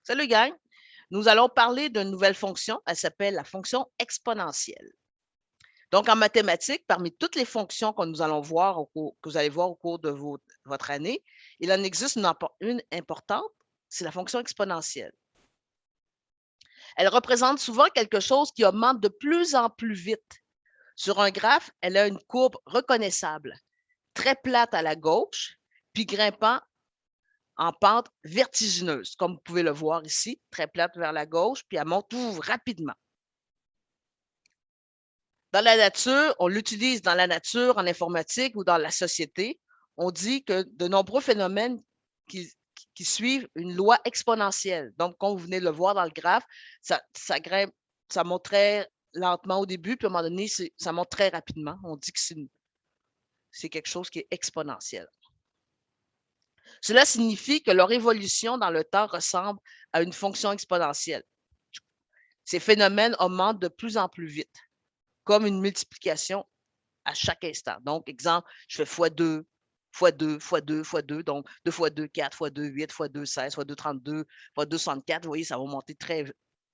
Salut gang! Nous allons parler d'une nouvelle fonction. Elle s'appelle la fonction exponentielle. Donc, en mathématiques, parmi toutes les fonctions que nous allons voir que vous allez voir au cours de votre année, il en existe une importante, c'est la fonction exponentielle. Elle représente souvent quelque chose qui augmente de plus en plus vite. Sur un graphe, elle a une courbe reconnaissable, très plate à la gauche, puis grimpant en pente vertigineuse, comme vous pouvez le voir ici, très plate vers la gauche, puis elle monte rapidement. Dans la nature, on l'utilise dans la nature, en informatique ou dans la société. On dit que de nombreux phénomènes qui suivent une loi exponentielle. Donc, comme vous venez de le voir dans le graphe, ça grimpe, ça monte très lentement au début, puis à un moment donné, ça monte très rapidement. On dit que c'est quelque chose qui est exponentiel. Cela signifie que leur évolution dans le temps ressemble à une fonction exponentielle. Ces phénomènes augmentent de plus en plus vite, comme une multiplication à chaque instant. Donc, exemple, je fais x2, x2, x2, x2, donc 2 fois 2, 4, fois 2, 8, fois 2, 16, fois 2, 32, fois 2, 64. Vous voyez, ça va monter très,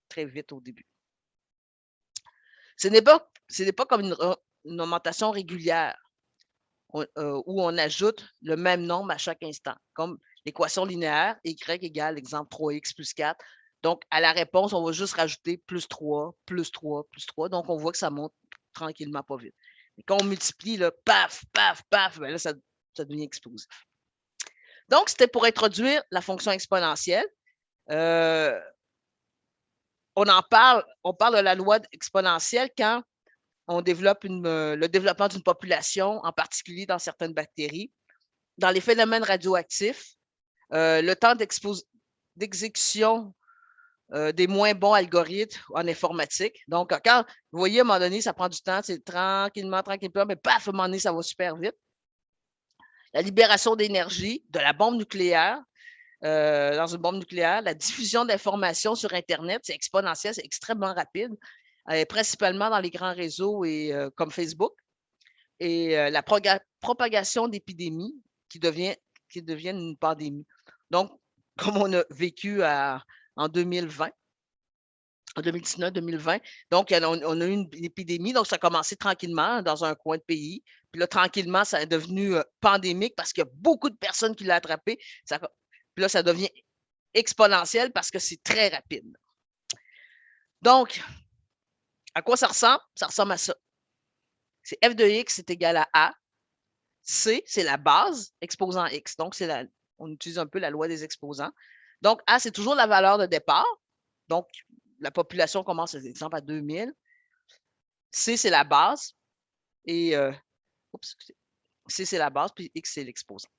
très vite au début. Ce n'est pas comme une augmentation régulière où on ajoute le même nombre à chaque instant, comme l'équation linéaire, y égale, exemple, 3x plus 4. Donc, à la réponse, on va juste rajouter plus 3, plus 3, plus 3. Donc, on voit que ça monte tranquillement, pas vite. Et quand on multiplie, là, paf, paf, paf, ben là, ça devient explosif. Donc, c'était pour introduire la fonction exponentielle. On parle de la loi exponentielle quand on développe le développement d'une population, en particulier dans certaines bactéries. Dans les phénomènes radioactifs, le temps d'exécution des moins bons algorithmes en informatique. Donc, quand vous voyez, à un moment donné, ça prend du temps, c'est tranquillement, mais paf, à un moment donné, ça va super vite. La libération d'énergie de la bombe nucléaire, dans une bombe nucléaire, la diffusion d'informations sur Internet, c'est exponentiel, c'est extrêmement rapide, principalement dans les grands réseaux comme Facebook. Et la propagation d'épidémies qui deviennent une pandémie. Donc, comme on a vécu en 2020, en 2019-2020, donc on a eu une épidémie, donc ça a commencé tranquillement dans un coin de pays, puis là, tranquillement, ça est devenu pandémique parce qu'il y a beaucoup de personnes qui l'ont attrapé, puis là, ça devient exponentiel parce que c'est très rapide. Donc, à quoi ça ressemble? Ça ressemble à ça. C'est f de x est égal à a. C, c'est la base exposant x. Donc, on utilise un peu la loi des exposants. Donc, A, c'est toujours la valeur de départ. Donc, la population commence, par exemple, à 2000. C, c'est la base. Et C, c'est la base, puis X, c'est l'exposant.